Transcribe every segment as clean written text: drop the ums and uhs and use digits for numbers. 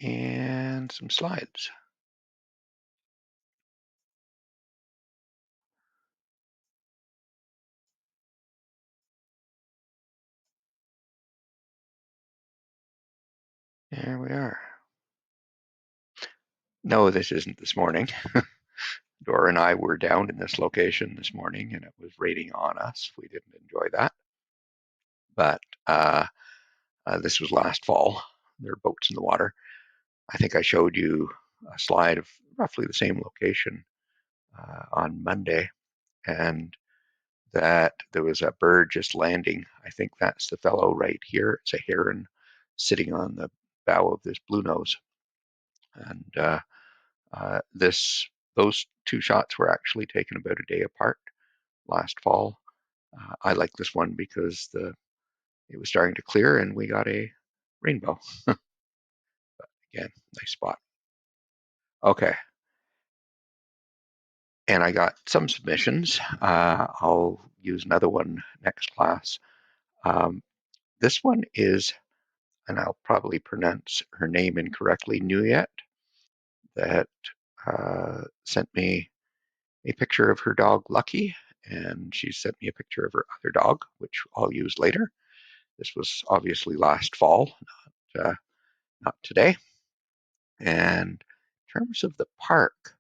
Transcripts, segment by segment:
and some slides. There we are. No, this isn't this morning. Dora and I were down in this location this morning, and it was raining on us. We didn't enjoy that. But this was last fall. There were boats in the water. I think I showed you a slide of roughly the same location on Monday, and that there was a bird just landing. I think that's the fellow right here. It's a heron sitting on the bow of this blue nose. And those two shots were actually taken about a day apart last fall. I like this one because it was starting to clear and we got a rainbow. But again, nice spot. Okay. And I got some submissions. I'll use another one next class. This one is, and I'll probably pronounce her name incorrectly, Nuyet, that sent me a picture of her dog Lucky, and she sent me a picture of her other dog, which I'll use later. This was obviously last fall, not today. And in terms of the park,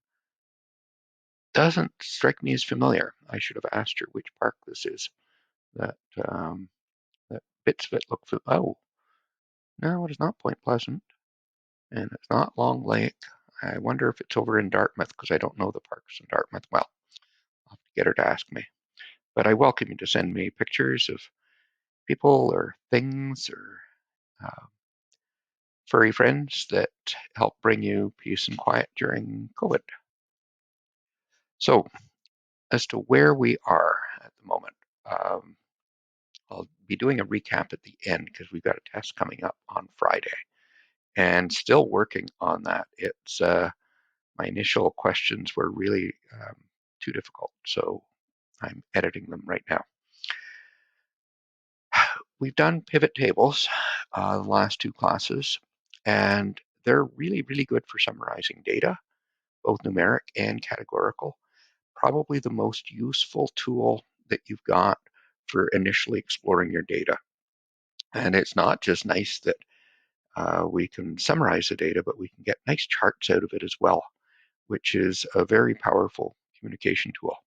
doesn't strike me as familiar. I should have asked her which park this is. That bits of it look. Oh, no, it is not Point Pleasant, and it's not Long Lake. I wonder if it's over in Dartmouth because I don't know the parks in Dartmouth well. I'll have to get her to ask me. But I welcome you to send me pictures of people or things or furry friends that help bring you peace and quiet during COVID. So, as to where we are at the moment, I'll be doing a recap at the end because we've got a test coming up on Friday and still working on that. It's my initial questions were really too difficult, so I'm editing them right now. We've done pivot tables the last two classes, and they're really, really good for summarizing data, both numeric and categorical. Probably the most useful tool that you've got for initially exploring your data. And it's not just nice that we can summarize the data, but we can get nice charts out of it as well, which is a very powerful communication tool.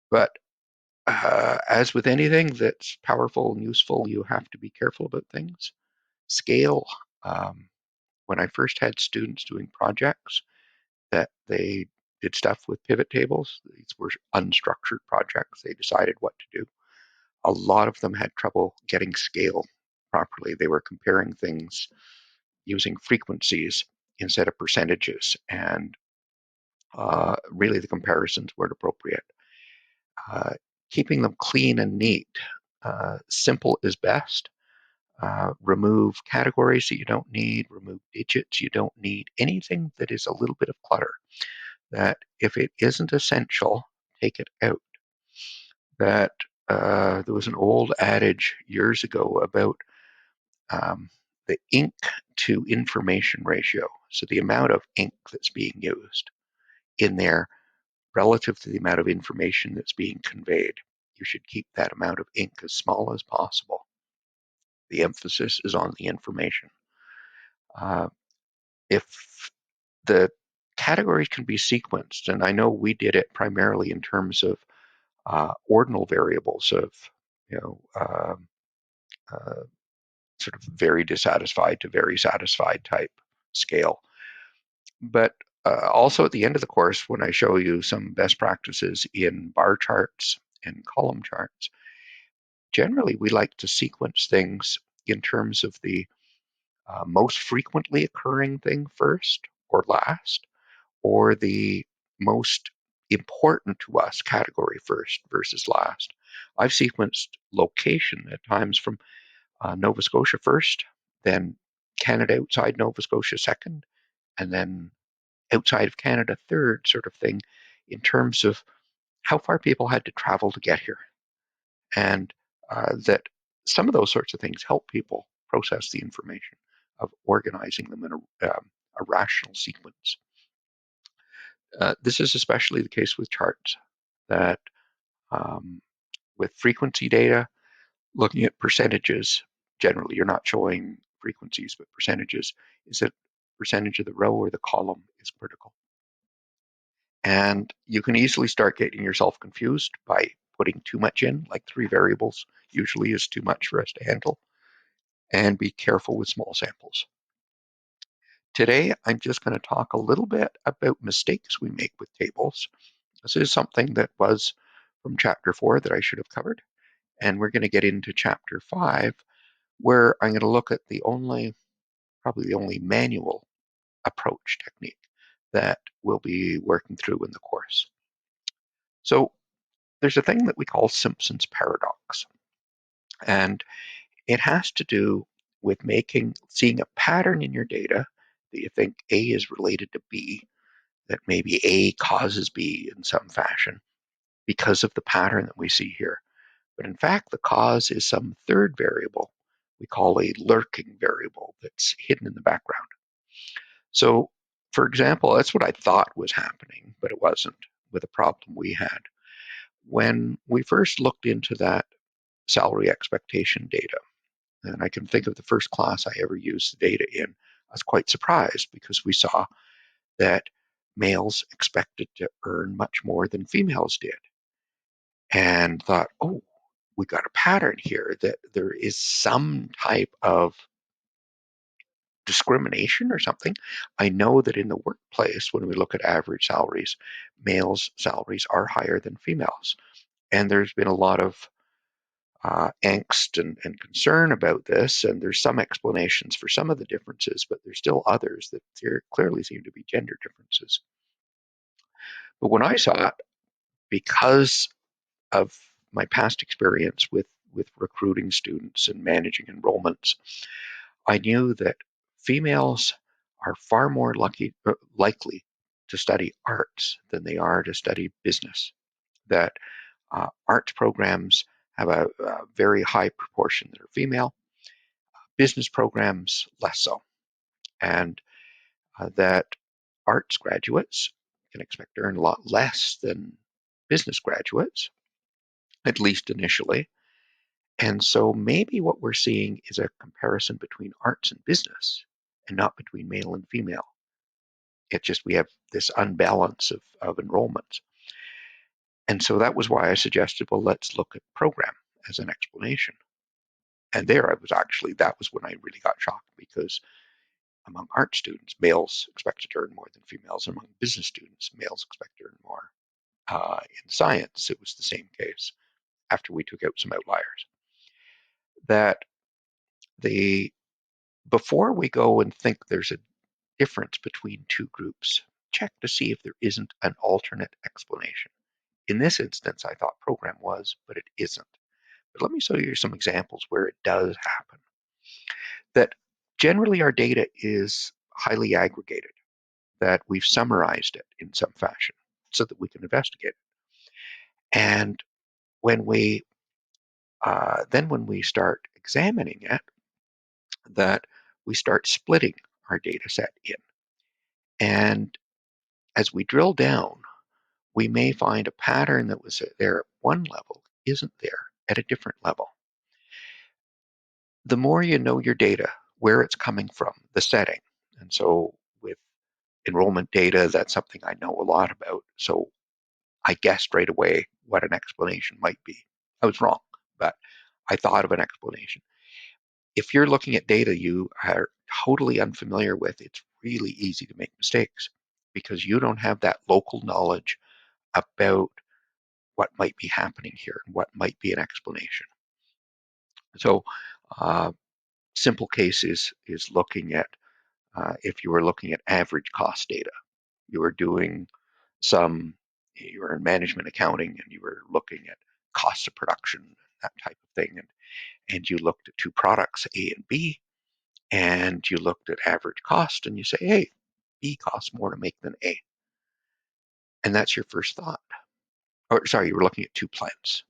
But as with anything that's powerful and useful, you have to be careful about things. Scale. When I first had students doing projects that they did stuff with pivot tables, these were unstructured projects. They decided what to do. A lot of them had trouble getting scale properly. They were comparing things using frequencies instead of percentages, and really the comparisons weren't appropriate. Keeping them clean and neat. Simple is best. Remove categories that you don't need, remove digits you don't need, anything that is a little bit of clutter, that if it isn't essential, take it out. That there was an old adage years ago about the ink to information ratio. So the amount of ink that's being used in there relative to the amount of information that's being conveyed. You should keep that amount of ink as small as possible. The emphasis is on the information. If the categories can be sequenced, and I know we did it primarily in terms of ordinal variables of, sort of very dissatisfied to very satisfied type scale. But also at the end of the course, when I show you some best practices in bar charts and column charts, generally we like to sequence things in terms of the most frequently occurring thing first or last, or the most important to us category first versus last. I've sequenced location at times from Nova Scotia first, then Canada outside Nova Scotia second, and then outside of Canada third, sort of thing, in terms of how far people had to travel to get here. And that some of those sorts of things help people process the information. of organizing them in a rational sequence. This is especially the case with charts, that with frequency data, looking at percentages, generally you're not showing frequencies, but percentages, is that percentage of the row or the column is critical. And you can easily start getting yourself confused by putting too much in, like 3 variables usually is too much for us to handle, and be careful with small samples. Today, I'm just going to talk a little bit about mistakes we make with tables. This is something that was from chapter 4 that I should have covered, and we're going to get into chapter 5, where I'm going to look at probably the only manual approach technique that we'll be working through in the course. So there's a thing that we call Simpson's paradox, and it has to do with seeing a pattern in your data that you think A is related to B, that maybe A causes B in some fashion because of the pattern that we see here. But in fact, the cause is some third variable we call a lurking variable that's hidden in the background. So, for example, that's what I thought was happening, but it wasn't, with a problem we had. When we first looked into that salary expectation data, and I can think of the first class I ever used the data in, I was quite surprised because we saw that males expected to earn much more than females did, and thought, oh, we got a pattern here, that there is some type of discrimination or something. I know that in the workplace, when we look at average salaries, males' salaries are higher than females. And there's been a lot of angst and concern about this, and there's some explanations for some of the differences, but there's still others that clearly seem to be gender differences. But when I saw it, because of my past experience with recruiting students and managing enrollments, I knew that females are far more likely to study arts than they are to study business. That arts programs have a very high proportion that are female, business programs less so, and that arts graduates can expect to earn a lot less than business graduates, at least initially. And so maybe what we're seeing is a comparison between arts and business and not between male and female. It's just we have this unbalance of enrollments. And so that was why I suggested, well, let's look at program as an explanation. And that was when I really got shocked, because among art students, males expected to earn more than females. Among business students, males expect to earn more. In science, it was the same case after we took out some outliers. That before we go and think there's a difference between two groups, check to see if there isn't an alternate explanation. In this instance, I thought program was, but it isn't. But let me show you some examples where it does happen. That generally our data is highly aggregated, that we've summarized it in some fashion so that we can investigate it. And when we start examining it, that we start splitting our data set in. And as we drill down, we may find a pattern that was there at one level isn't there at a different level. The more you know your data, where it's coming from, the setting. And so with enrollment data, that's something I know a lot about. So I guessed right away what an explanation might be. I was wrong, but I thought of an explanation. If you're looking at data you are totally unfamiliar with, it's really easy to make mistakes because you don't have that local knowledge about what might be happening here and what might be an explanation. So simple case is looking at, if you were looking at average cost data, you were in management accounting and you were looking at cost of production, that type of thing, and you looked at two products, A and B, and you looked at average cost and you say, hey, B costs more to make than A. And that's your first thought. Or sorry, you were looking at two plants.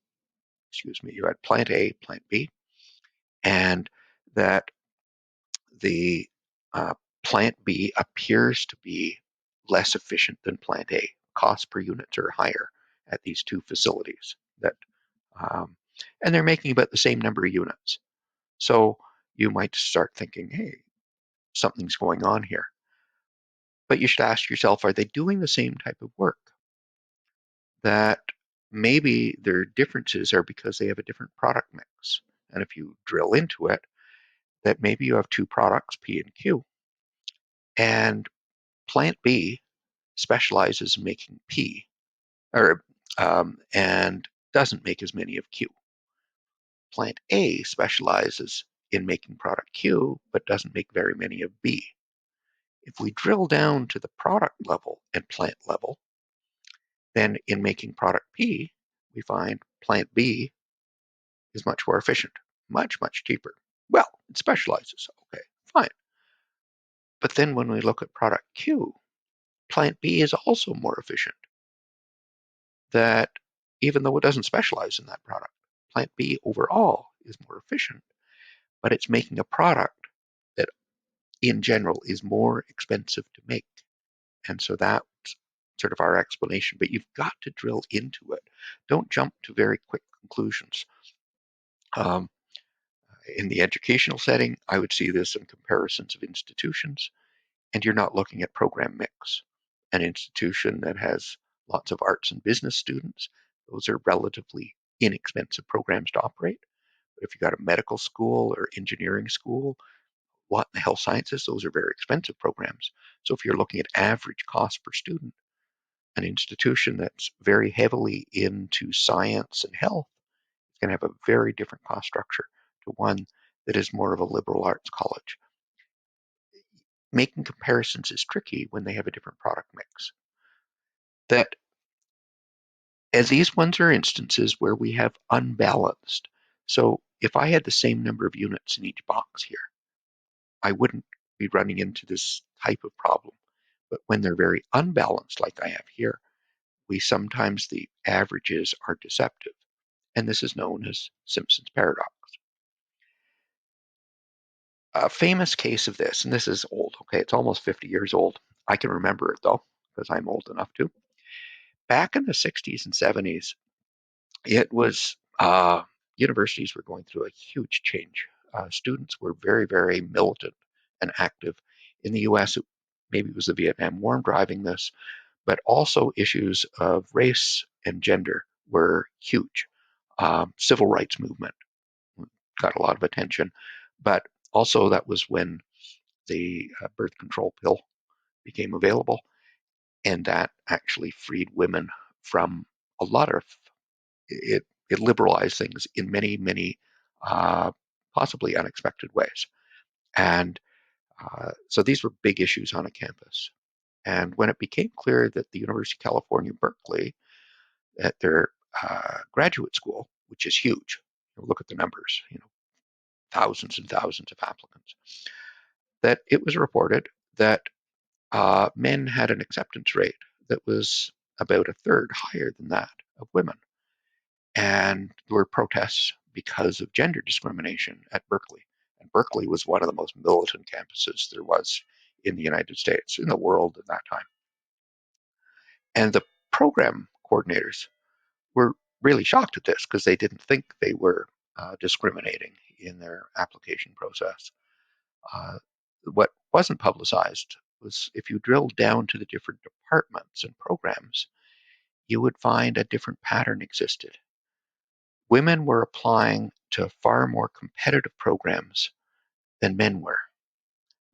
Excuse me, you had plant A, plant B, and that Plant B appears to be less efficient than plant A. Costs per units are higher at these two facilities and they're making about the same number of units. So you might start thinking, hey, something's going on here. But you should ask yourself, are they doing the same type of work? That maybe their differences are because they have a different product mix. And if you drill into it, that maybe you have two products, P and Q, and plant B specializes in making P, or and doesn't make as many of Q. Plant A specializes in making product Q, but doesn't make very many of B. If we drill down to the product level and plant level, then in making product P, we find plant B is much more efficient, much, much cheaper. Well, it specializes. Okay, fine. But then when we look at product Q, plant B is also more efficient. That even though it doesn't specialize in that product, plant B overall is more efficient, but it's making a product that in general is more expensive to make. And so that's sort of our explanation, but you've got to drill into it. Don't jump to very quick conclusions. Um, in the educational setting, I would see this in comparisons of institutions, and you're not looking at program mix. An institution that has lots of arts and business students, those are relatively inexpensive programs to operate. But if you've got a medical school or engineering school, what the health sciences, those are very expensive programs. So if you're looking at average cost per student, an institution that's very heavily into science and health is going to have a very different cost structure to one that is more of a liberal arts college. Making comparisons is tricky when they have a different product mix. That as these ones are instances where we have unbalanced. So if I had the same number of units in each box here, I wouldn't be running into this type of problem. But when they're very unbalanced, like I have here, sometimes the averages are deceptive. And this is known as Simpson's paradox. A famous case of this, and this is old, okay, it's almost 50 years old. I can remember it though, because I'm old enough to. Back in the 60s and 70s, it was universities were going through a huge change. Students were very, very militant and active. In the US, maybe it was the Vietnam War driving this, but also issues of race and gender were huge. Civil rights movement got a lot of attention, but also that was when the birth control pill became available, and that actually freed women from a lot of it. It liberalized things in many, many possibly unexpected ways, and so these were big issues on a campus. And when it became clear that the University of California, Berkeley, at their graduate school, which is huge, look at the numbers, thousands and thousands of applicants, that it was reported that men had an acceptance rate that was about a third higher than that of women. And there were protests because of gender discrimination at Berkeley. And Berkeley was one of the most militant campuses there was in the United States, in the world at that time. And the program coordinators were really shocked at this because they didn't think they were discriminating in their application process. What wasn't publicized was if you drilled down to the different departments and programs, you would find a different pattern existed. Women were applying to far more competitive programs than men were.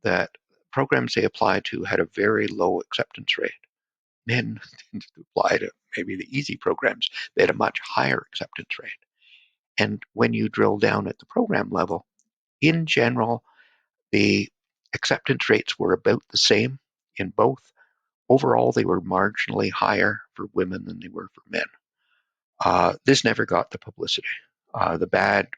That programs they applied to had a very low acceptance rate. Men tended to apply to maybe the easy programs. They had a much higher acceptance rate. And when you drill down at the program level, in general, the acceptance rates were about the same in both. Overall, they were marginally higher for women than they were for men. This never got the publicity. The bad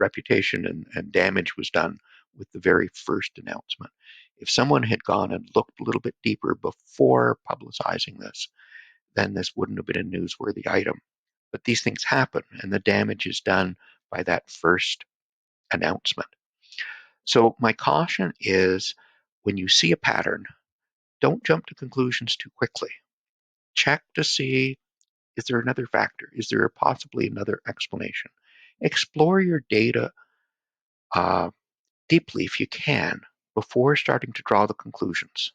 reputation and damage was done with the very first announcement. If someone had gone and looked a little bit deeper before publicizing this, then this wouldn't have been a newsworthy item. But these things happen, and the damage is done by that first announcement. So my caution is when you see a pattern, don't jump to conclusions too quickly. Check to see, is there another factor? Is there possibly another explanation? Explore your data uh, deeply if you can before starting to draw the conclusions.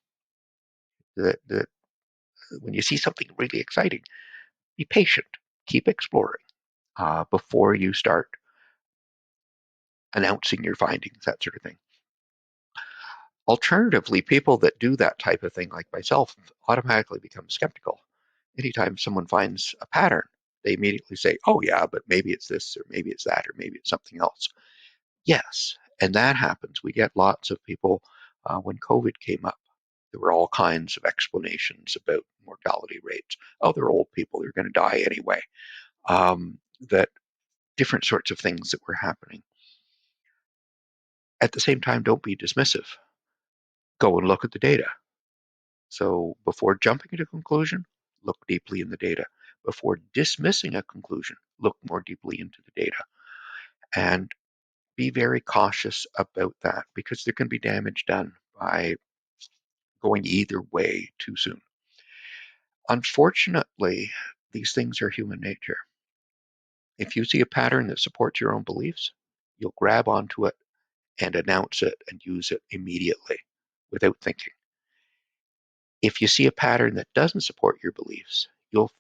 That when you see something really exciting, be patient, keep exploring before you start announcing your findings, that sort of thing. Alternatively, people that do that type of thing, like myself, automatically become skeptical. Anytime someone finds a pattern, they immediately say, oh, yeah, but maybe it's this, or maybe it's that, or maybe it's something else. Yes, and that happens. We get lots of people when COVID came up. There were all kinds of explanations about mortality rates. Oh, they're old people, they're going to die anyway. That different sorts of things that were happening. At the same time, don't be dismissive. Go and look at the data. So before jumping to a conclusion, look deeply in the data. Before dismissing a conclusion, look more deeply into the data. And be very cautious about that because there can be damage done by going either way too soon. Unfortunately, these things are human nature. If you see a pattern that supports your own beliefs, you'll grab onto it and announce it and use it immediately without thinking. If you see a pattern that doesn't support your beliefs, you'll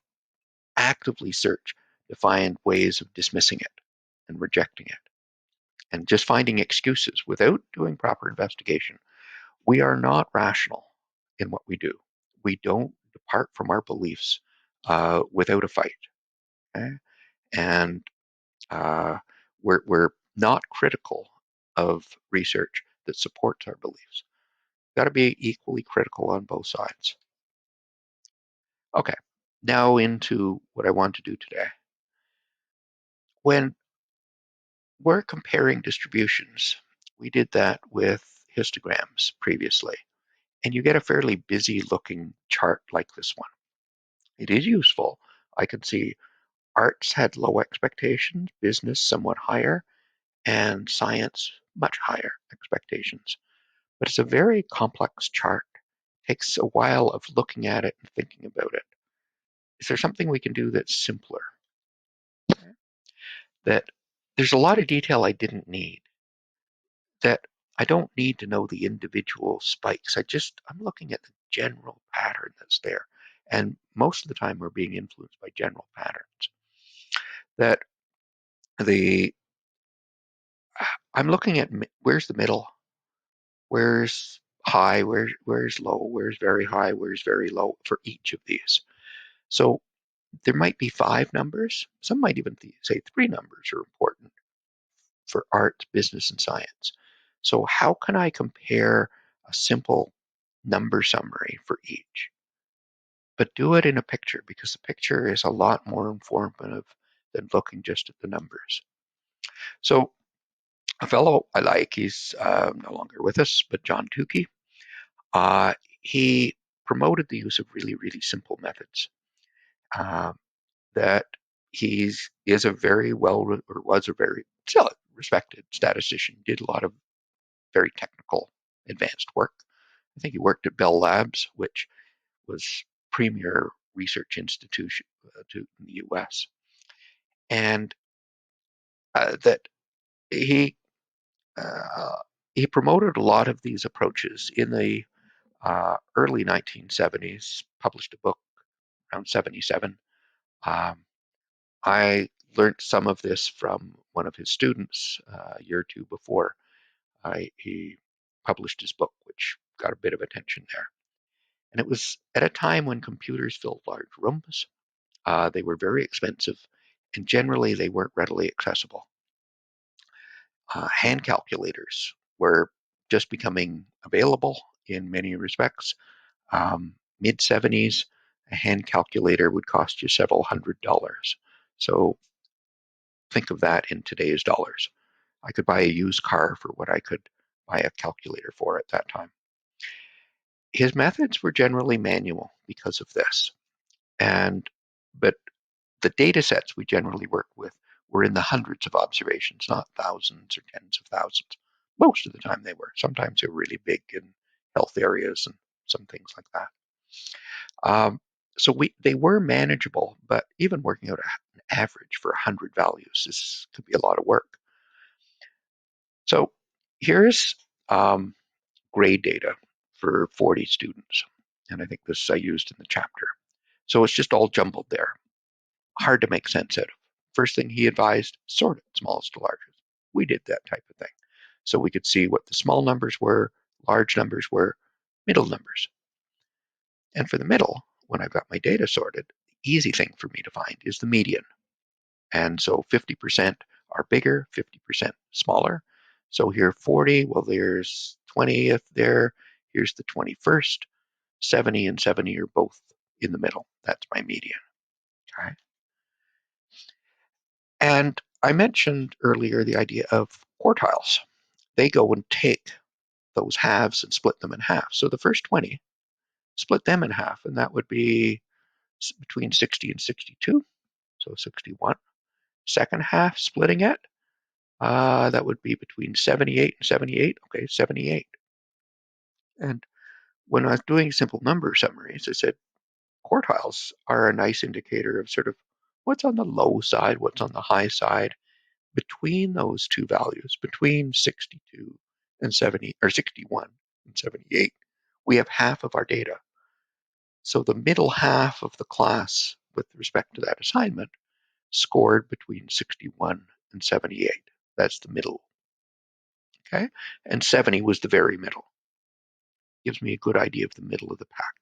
actively search to find ways of dismissing it and rejecting it and just finding excuses without doing proper investigation. We are not rational in what we do. We don't depart from our beliefs without a fight. Okay? And we're not critical of research that supports our beliefs. Got to be equally critical on both sides. Okay, now into what I want to do today. When we're comparing distributions, we did that with histograms previously, and you get a fairly busy looking chart like this one. It is useful. I can see arts had low expectations, business somewhat higher, and science much higher expectations. But it's a very complex chart. It takes a while of looking at it and thinking about it. Is there something we can do that's simpler? That there's a lot of detail I didn't need. That I don't need to know the individual spikes. I'm looking at the general pattern that's there. And most of the time we're being influenced by general patterns. That the I'm looking at where's the middle, where's high, where's low, where's very high, where's very low for each of these. So there might be 5 numbers. Some might even say 3 numbers are important for art, business, and science. So how can I compare a simple number summary for each? But do it in a picture because the picture is a lot more informative than looking just at the numbers. So a fellow I like, he's no longer with us, but John Tukey, he promoted the use of really, really simple methods. That is a very well, or was a very respected statistician, did a lot of very technical advanced work. I think he worked at Bell Labs, which was premier research institution in the US. And that he he promoted a lot of these approaches in the early 1970s, published a book around 77. I learned some of this from one of his students a year or two before he published his book, which got a bit of attention there. And it was at a time when computers filled large rooms. They were very expensive, and generally they weren't readily accessible. Hand calculators were just becoming available in many respects. Mid 70s, a hand calculator would cost you several $100s. So think of that in today's dollars. I could buy a used car for what I could buy a calculator for at that time. His methods were generally manual because of this. But the data sets we generally work with were in the hundreds of observations, not thousands or tens of thousands. Most of the time they were. Sometimes they were really big health areas and some things like that. So they were manageable, but even working out an average for 100 values could be a lot of work. So here's grade data for 40 students. And I think this I used in the chapter. So it's just all jumbled there. Hard to make sense out of. First thing he advised, sort it smallest to largest. We did that type of thing. So we could see what the small numbers were, large numbers were, middle numbers. And for the middle, when I've got my data sorted, the easy thing for me to find is the median. And so 50% are bigger, 50% smaller. So here 40, well, there's 20th there. Here's the 21st. 70 and 70 are both in the middle. That's my median. Okay. And I mentioned earlier the idea of quartiles. They go and take those halves and split them in half. So the first 20, split them in half, and that would be between 60 and 62, so 61. Second half, splitting it, that would be between 78 and 78. Okay, 78. And when I was doing simple number summaries, I said quartiles are a nice indicator of sort of what's on the low side, what's on the high side. Between those two values, between 62 and 70, or 61 and 78, we have half of our data. So the middle half of the class, with respect to that assignment, scored between 61 and 78. That's the middle. Okay? And 70 was the very middle. Gives me a good idea of the middle of the pack.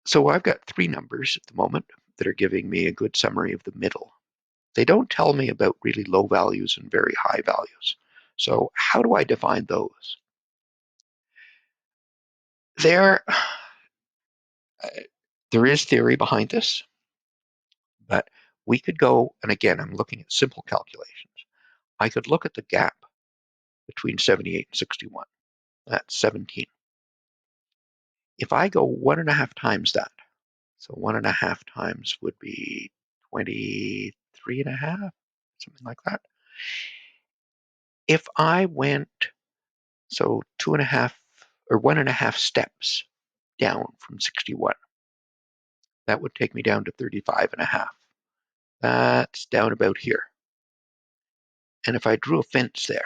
So I've got three numbers at the moment that are giving me a good summary of the middle. They don't tell me about really low values and very high values. So how do I define those? There is theory behind this, but we could go, and again, I'm looking at simple calculations. I could look at the gap between 78 and 61. That's 17. If I go 1.5 times that, so 1.5 times would be 23.5, something like that. If I went, so 2.5 or 1.5 steps down from 61, that would take me down to 35.5. That's down about here. And if I drew a fence there,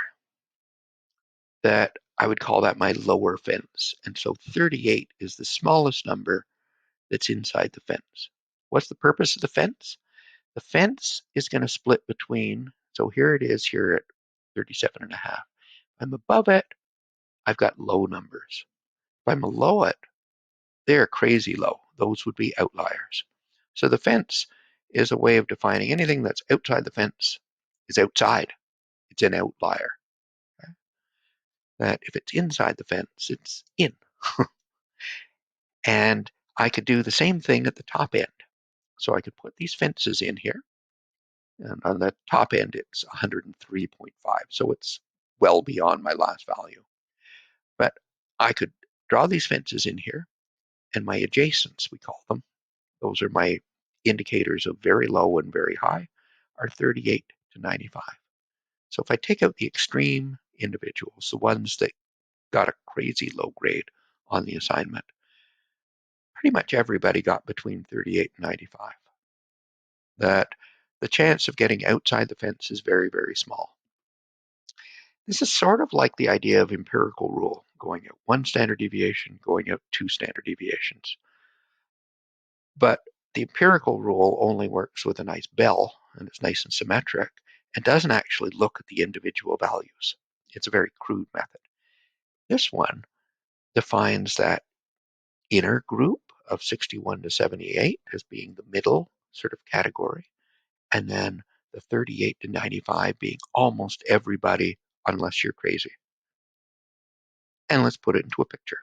that I would call that my lower fence. And so 38 is the smallest number that's inside the fence. What's the purpose of the fence? The fence is going to split between, so here it is here at 37.5. I'm above it, I've got low numbers. If I'm below it, they're crazy low. Those would be outliers. So the fence is a way of defining anything that's outside the fence is outside. It's an outlier. Okay? That if it's inside the fence, it's in. And I could do the same thing at the top end. So I could put these fences in here. And on the top end, it's 103.5. So it's well beyond my last value. But I could draw these fences in here, and my adjacents, we call them, those are my indicators of very low and very high, are 38 to 95. So if I take out the extreme individuals, the ones that got a crazy low grade on the assignment, pretty much everybody got between 38 and 95. That the chance of getting outside the fence is very, very small. This is sort of like the idea of empirical rule, going out 1 standard deviation, going out 2 standard deviations. But the empirical rule only works with a nice bell, and it's nice and symmetric, and doesn't actually look at the individual values. It's a very crude method. This one defines that inner group of 61 to 78 as being the middle sort of category, and then the 38 to 95 being almost everybody unless you're crazy. And let's put it into a picture.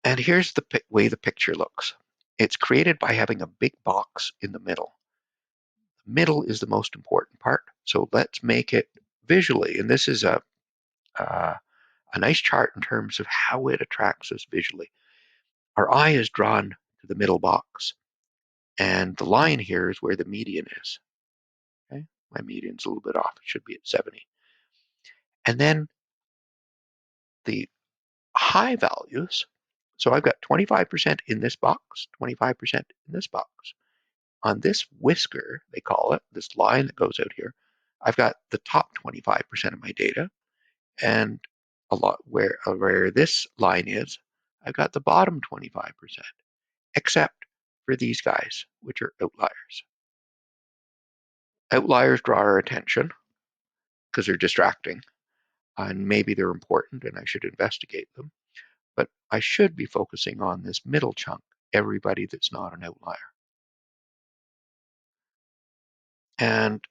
And here's the way the picture looks. It's created by having a big box in the middle. The middle is the most important part. So let's make it visually. And this is a nice chart in terms of how it attracts us visually. Our eye is drawn to the middle box. And the line here is where the median is. Okay? My median's a little bit off. It should be at 70. And then the high values, so I've got 25% in this box, 25% in this box. On this whisker, they call it, this line that goes out here, I've got the top 25% of my data, and a lot where this line is, I've got the bottom 25%, except for these guys, which are outliers. Outliers draw our attention because they're distracting, and maybe they're important and I should investigate them, but I should be focusing on this middle chunk, everybody that's not an outlier. And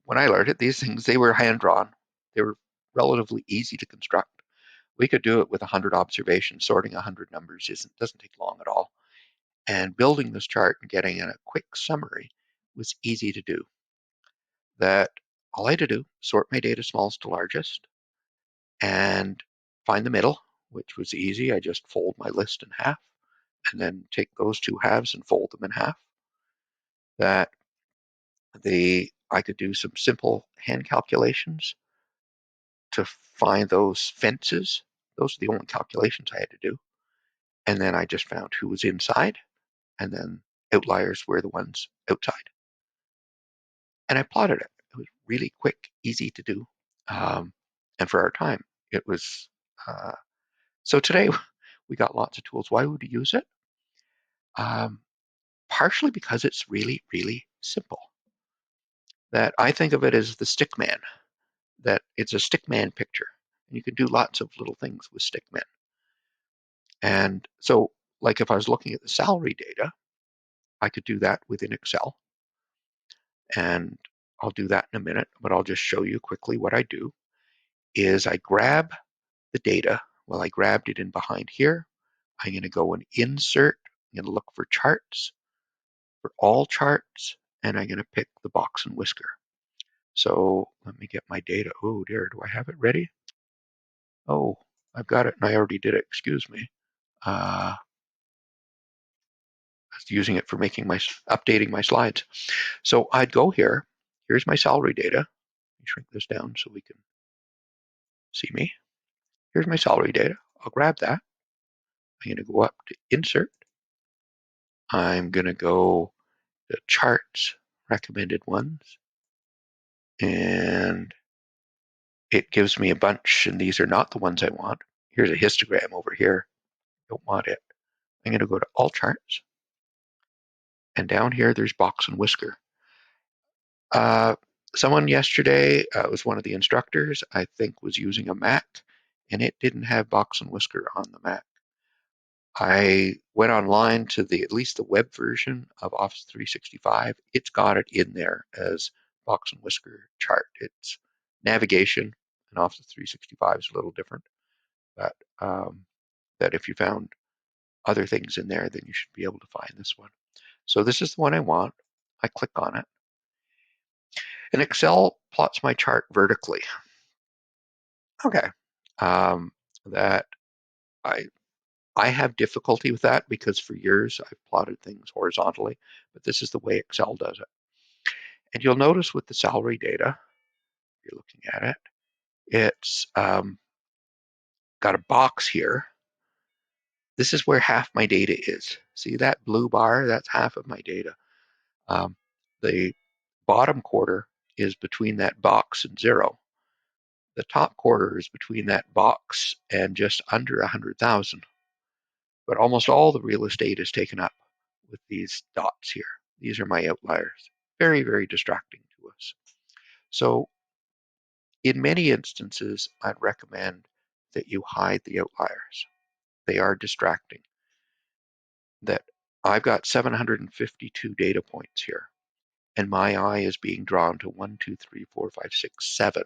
when I learned it, these things, they were hand-drawn. They were relatively easy to construct. We could do it with 100 observations. Sorting 100 numbers doesn't take long at all. And building this chart and getting in a quick summary was easy to do. That all I had to do, sort my data smallest to largest and find the middle, which was easy. I just fold my list in half and then take those two halves and fold them in half. That I could do some simple hand calculations to find those fences. Those are the only calculations I had to do. And then I just found who was inside, and then outliers were the ones outside. And I plotted it. It was really quick, easy to do. And for our time, it was. So today, we got lots of tools. Why would we use it? Partially because it's really, really simple. That I think of it as the stickman, that it's a stickman picture. And you can do lots of little things with stickmen. And so, like if I was looking at the salary data, I could do that within Excel. And I'll do that in a minute, but I'll just show you quickly what I do is I grab the data. Well, I grabbed it in behind here. I'm going to go and insert. I'm going to look for charts, for all charts, and I'm going to pick the box and whisker. So let me get my data. Oh dear, do I have it ready? Oh, I've got it and I already did it. Excuse me. I was using it for updating my slides. So I'd go here. Here's my salary data. Let me shrink this down so we can see me. Here's my salary data. I'll grab that. I'm going to go up to Insert. I'm going to go to Charts, Recommended Ones, and it gives me a bunch, and these are not the ones I want. Here's a histogram over here. Don't want it. I'm going to go to All Charts, and down here there's Box and Whisker. Someone yesterday, was one of the instructors, I think was using a Mac, and it didn't have Box and Whisker on the Mac. I went online to at least the web version of Office 365. It's got it in there as box and whisker chart. It's navigation, and Office 365 is a little different. But that if you found other things in there, then you should be able to find this one. So this is the one I want. I click on it. And Excel plots my chart vertically. Okay. That I have difficulty with that because for years I've plotted things horizontally, but this is the way Excel does it. And you'll notice with the salary data, if you're looking at it, it's got a box here. This is where half my data is. See that blue bar? That's half of my data. The bottom quarter is between that box and 0. The top quarter is between that box and just under 100,000. But almost all the real estate is taken up with these dots here. These are my outliers. Very, very distracting to us. So in many instances, I'd recommend that you hide the outliers. They are distracting. That I've got 752 data points here, and my eye is being drawn to 1, 2, 3, 4, 5, 6, 7.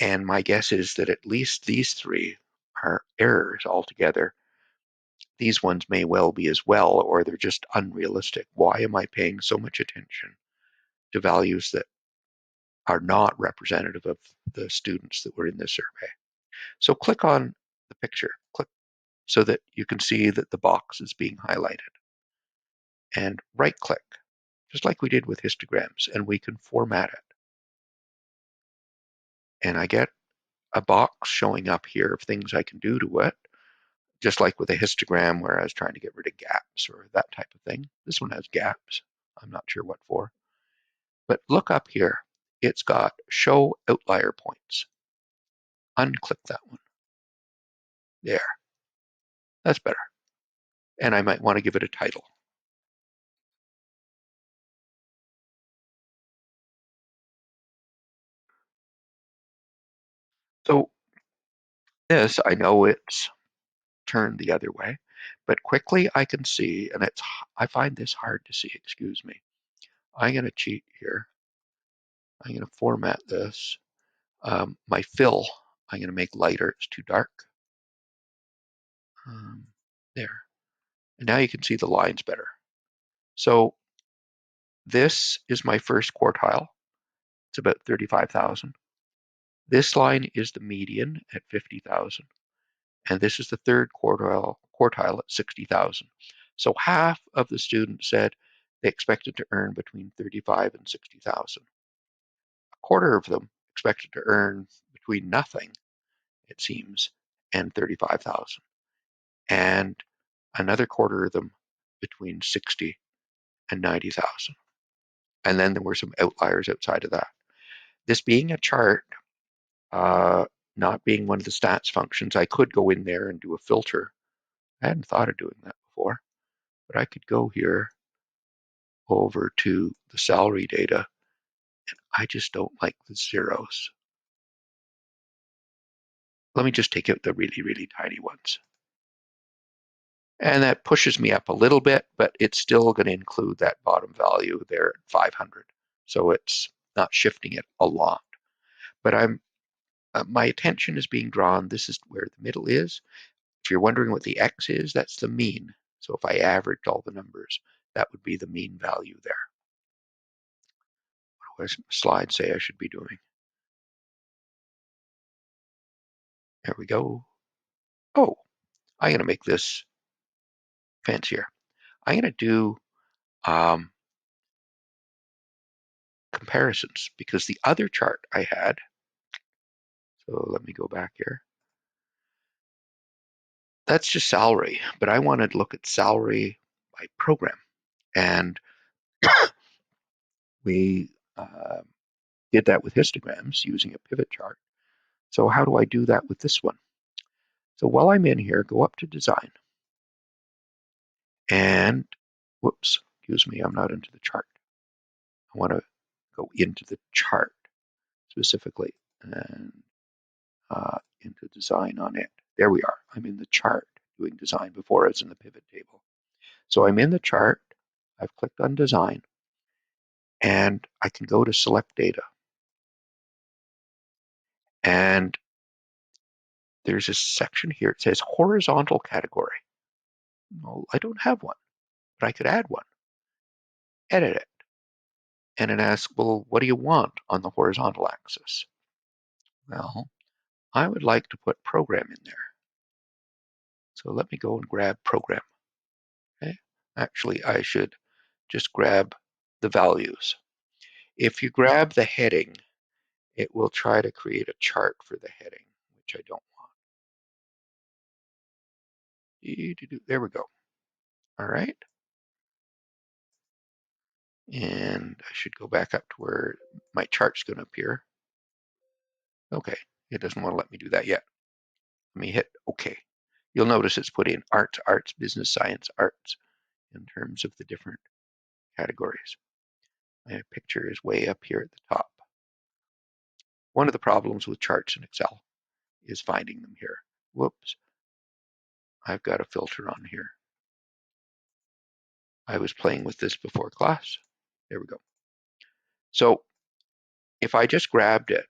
And my guess is that at least these 3 are errors altogether. These ones may well be as well, or they're just unrealistic. Why am I paying so much attention to values that are not representative of the students that were in this survey? So click on the picture, click so that you can see that the box is being highlighted. And right click, just like we did with histograms, and we can format it. And I get a box showing up here of things I can do to it, just like with a histogram where I was trying to get rid of gaps or that type of thing. This one has gaps. I'm not sure what for. But look up here. It's got show outlier points. Unclick that one. There. That's better. And I might want to give it a title. So this, I know it's turned the other way, but quickly I can see, and I find this hard to see, excuse me. I'm going to cheat here. I'm going to format this. My fill, I'm going to make lighter. It's too dark. There. And now you can see the lines better. So this is my first quartile. It's about 35,000. This line is the median at 50,000. And this is the third quartile at 60,000. So half of the students said they expected to earn between 35 and 60,000. A quarter of them expected to earn between nothing, it seems, and 35,000. And another quarter of them between 60 and 90,000. And then there were some outliers outside of that. This being a chart, not being one of the stats functions, I could go in there and do a filter. I hadn't thought of doing that before, but I could go here over to the salary data. I just don't like the zeros. Let me just take out the really, really tiny ones. And that pushes me up a little bit, but it's still going to include that bottom value there at 500. So it's not shifting it a lot. But my attention is being drawn. This is where the middle is. If you're wondering what the X is, that's the mean. So if I averaged all the numbers, that would be the mean value there. What does slide say I should be doing? There we go. Oh, I'm going to make this fancier. I'm going to do comparisons because the other chart I had, so let me go back here. That's just salary, but I wanted to look at salary by program. And we did that with histograms using a pivot chart. So how do I do that with this one? So while I'm in here, go up to design. And, whoops, excuse me, I'm not into the chart. I want to go into the chart specifically and into design on it. There we are. I'm in the chart doing design before it's in the pivot table. So I'm in the chart. I've clicked on design and I can go to select data. And there's a section here. It says horizontal category. No, I don't have one, but I could add one. Edit it. And it asks, well, what do you want on the horizontal axis? Well, I would like to put program in there. So let me go and grab program. Okay. Actually, I should just grab the values. If you grab the heading, it will try to create a chart for the heading, which I don't want. There we go. All right. And I should go back up to where my chart's going to appear. Okay, it doesn't want to let me do that yet. Let me hit OK. You'll notice it's put in arts, arts, business, science, arts in terms of the different categories. My picture is way up here at the top. One of the problems with charts in Excel is finding them here. Whoops. I've got a filter on here. I was playing with this before class. There we go. So if I just grabbed it,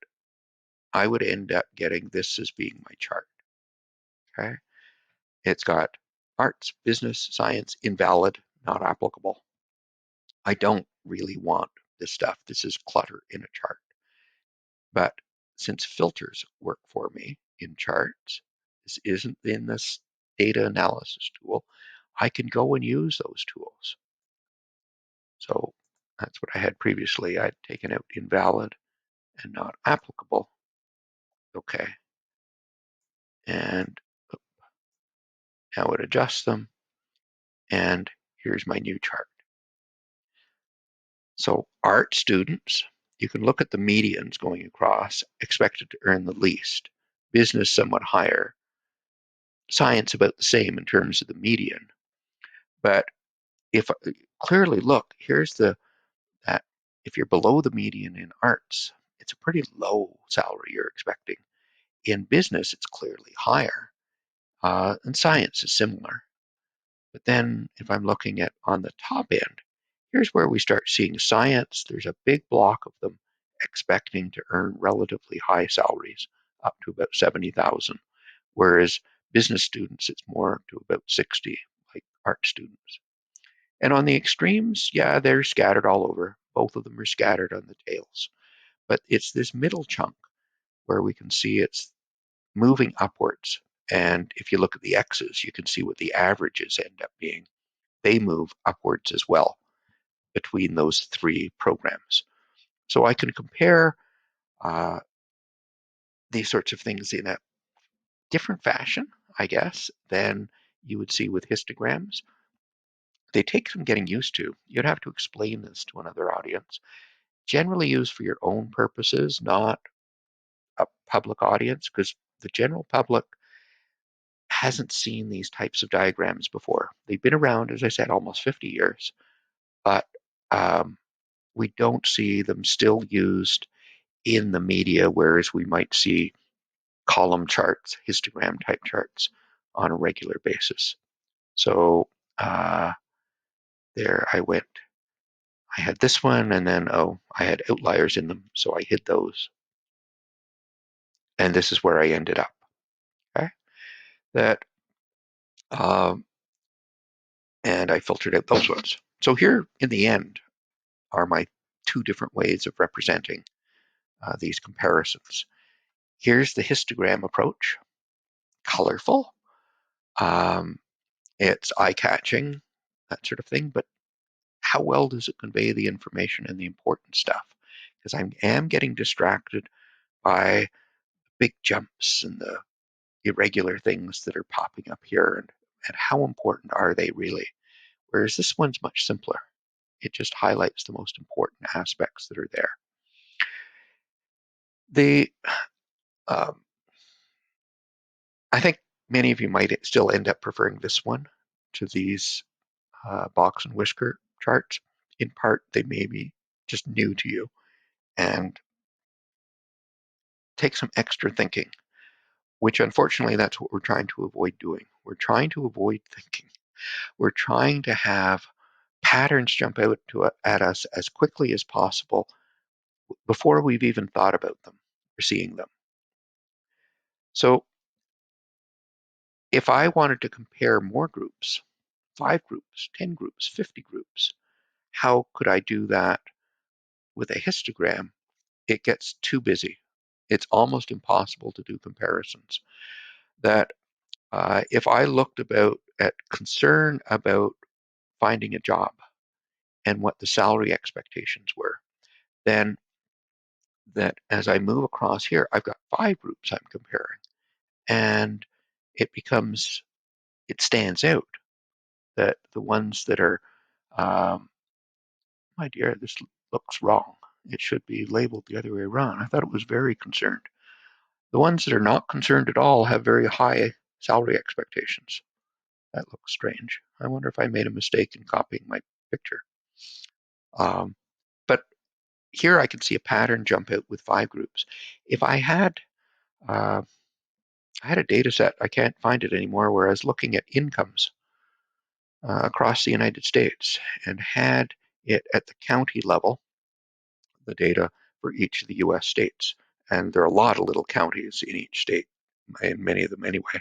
I would end up getting this as being my chart. Okay. It's got arts, business, science, invalid, not applicable. I don't really want this stuff. This is clutter in a chart. But since filters work for me in charts, this isn't in this data analysis tool, I can go and use those tools. So that's what I had previously. I'd taken out invalid and not applicable. Okay. and now it adjusts them, and here's my new chart. So art students, you can look at the medians going across, expected to earn the least. Business somewhat higher. Science about the same in terms of the median. But if clearly look, here's that if you're below the median in arts, it's a pretty low salary you're expecting. In business, it's clearly higher. And science is similar. But then if I'm looking at on the top end, here's where we start seeing science. There's a big block of them expecting to earn relatively high salaries, up to about 70,000, whereas business students, it's more to about 60, like art students. And on the extremes, yeah, they're scattered all over. Both of them are scattered on the tails. But it's this middle chunk where we can see it's moving upwards. And if you look at the X's, you can see what the averages end up being. They move upwards as well between those three programs. So I can compare uh, these sorts of things in a different fashion, I guess, than you would see with histograms. They take some getting used to. You'd have to explain this to another audience. Generally used for your own purposes, not a public audience, because the general public hasn't seen these types of diagrams before. They've been around, as I said, almost 50 years, but we don't see them still used in the media, whereas we might see column charts, histogram type charts on a regular basis. So there I went. I had this one, and then, I had outliers in them, so I hid those. And this is where I ended up. Okay? That and I filtered out those ones. So here, in the end, are my two different ways of representing these comparisons. Here's the histogram approach, colorful. It's eye-catching, that sort of thing, but how well does it convey the information and the important stuff? Because I am getting distracted by big jumps and the irregular things that are popping up here, and how important are they really? Whereas this one's much simpler. It just highlights the most important aspects that are there. The I think many of you might still end up preferring this one to these box and whisker charts. In part, they may be just new to you and take some extra thinking, which unfortunately that's what we're trying to avoid doing. We're trying to avoid thinking. We're trying to have patterns jump out at us as quickly as possible before we've even thought about them or seeing them. So if I wanted to compare more groups, 5 groups, 10 groups, 50 groups, how could I do that with a histogram? It gets too busy. It's almost impossible to do comparisons. That if I looked at concern about finding a job and what the salary expectations were, then that as I move across here, I've got 5 groups I'm comparing, and it stands out that the ones that are, my dear, this looks wrong. It should be labeled the other way around. I thought it was very concerned. The ones that are not concerned at all have very high salary expectations. That looks strange. I wonder if I made a mistake in copying my picture. But here I can see a pattern jump out with 5 groups. If uh, I had a data set, I can't find it anymore, where I was looking at incomes across the United States and had it at the county level, the data for each of the US states. And there are a lot of little counties in each state, in many of them anyway.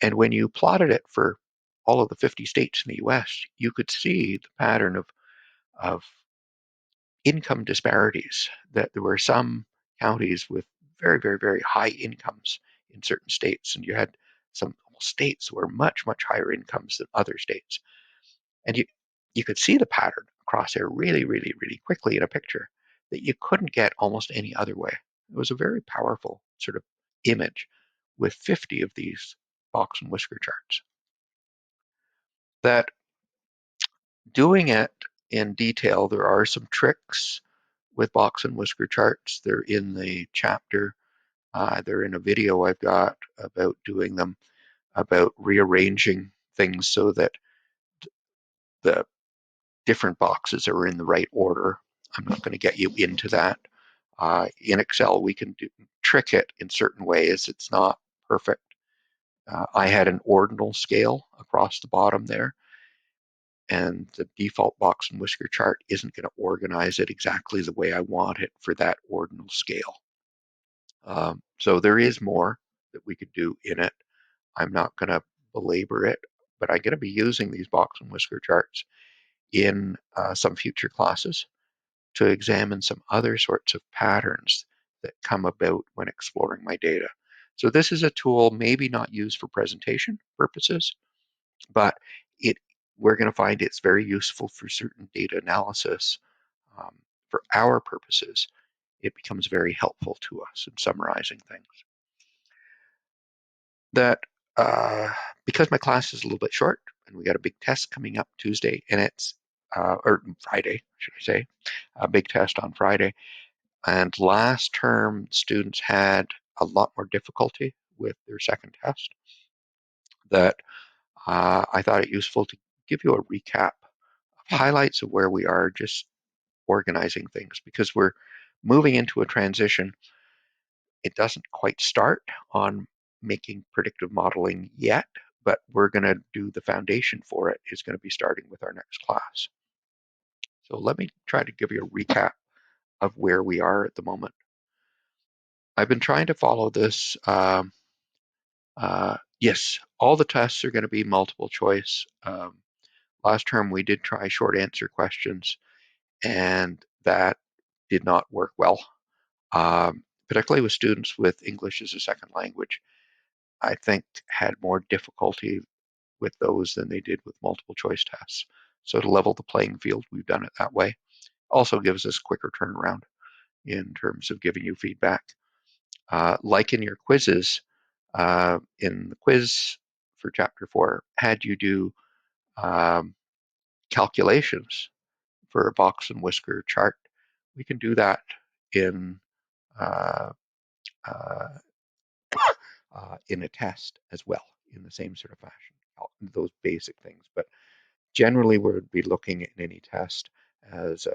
And when you plotted it for all of the 50 states in the US, you could see the pattern of income disparities, that there were some counties with very, very, very high incomes in certain states, and you had some states were much, much higher incomes than other states. And you could see the pattern across there really, really, really quickly in a picture that you couldn't get almost any other way. It was a very powerful sort of image, with 50 of these box and whisker charts. That doing it in detail, there are some tricks with box and whisker charts. They're in the chapter. They're in a video I've got about doing them, about rearranging things so that the different boxes are in the right order. I'm not going to get you into that. In Excel, we can trick it in certain ways. It's not perfect. I had an ordinal scale across the bottom there, and the default box and whisker chart isn't going to organize it exactly the way I want it for that ordinal scale. So there is more that we could do in it. I'm not going to belabor it, but I'm going to be using these box and whisker charts in some future classes to examine some other sorts of patterns that come about when exploring my data. So this is a tool maybe not used for presentation purposes, but we're going to find it's very useful for certain data analysis. For our purposes, it becomes very helpful to us in summarizing things. That because my class is a little bit short, and we got a big test coming up Tuesday, and it's or Friday, should I say, a big test on Friday. And last term, students had a lot more difficulty with their second test. That I thought it useful to give you a recap of highlights of where we are, just organizing things, because we're moving into a transition. It doesn't quite start on making predictive modeling yet, but we're going to do the foundation for it is going to be starting with our next class. So let me try to give you a recap of where we are at the moment. I've been trying to follow this. Yes, all the tests are going to be multiple choice. Last term, we did try short answer questions, and that did not work well, particularly with students with English as a second language. I think had more difficulty with those than they did with multiple choice tests. So to level the playing field, we've done it that way. Also gives us quicker turnaround in terms of giving you feedback. Like in your quizzes, in the quiz for chapter 4, had you do calculations for a box and whisker chart, we can do that in uh, uh, in a test as well, in the same sort of fashion, those basic things. But generally, we would be looking at any test as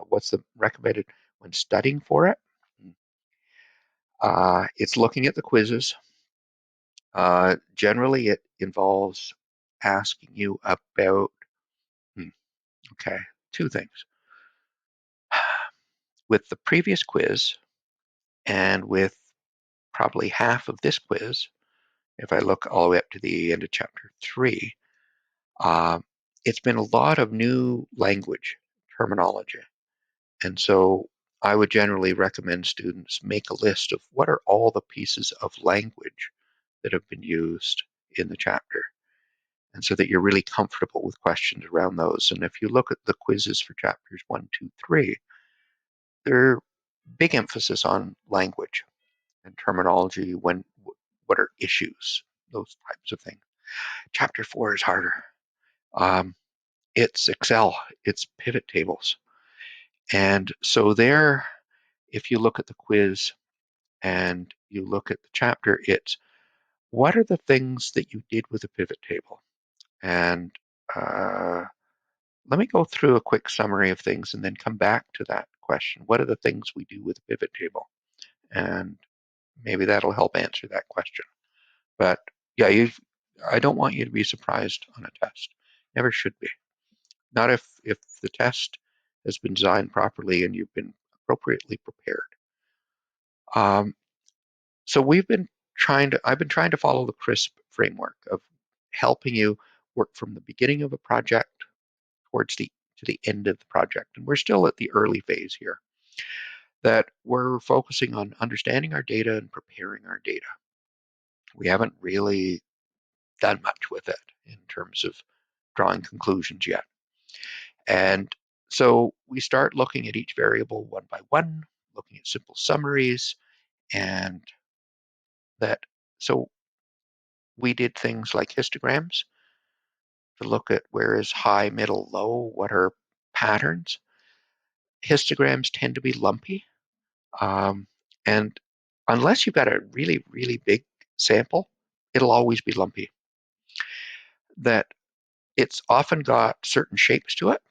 what's the recommended when studying for it. It's looking at the quizzes. Generally, it involves asking you about, okay, two things. With the previous quiz and with probably half of this quiz, if I look all the way up to the end of chapter 3, it's been a lot of new language terminology. And so I would generally recommend students make a list of what are all the pieces of language that have been used in the chapter, and so that you're really comfortable with questions around those. And if you look at the quizzes for chapters 1, 2, 3, they're big emphasis on language and terminology, what are issues, those types of things. Chapter 4 is harder. It's Excel, it's pivot tables. And so there, if you look at the quiz and you look at the chapter, it's what are the things that you did with a pivot table? And let me go through a quick summary of things and then come back to that question. What are the things we do with a pivot table? And maybe that'll help answer that question. But yeah, I don't want you to be surprised on a test. Never should be. Not if the test has been designed properly and you've been appropriately prepared. So I've been trying to follow the CRISP framework of helping you work from the beginning of a project to the end of the project. And we're still at the early phase here, that we're focusing on understanding our data and preparing our data. We haven't really done much with it in terms of drawing conclusions yet. And so we start looking at each variable one by one, looking at simple summaries and that, so we did things like histograms to look at where is high, middle, low, what are patterns. Histograms tend to be lumpy. And unless you've got a really, really big sample, it'll always be lumpy. That it's often got certain shapes to it.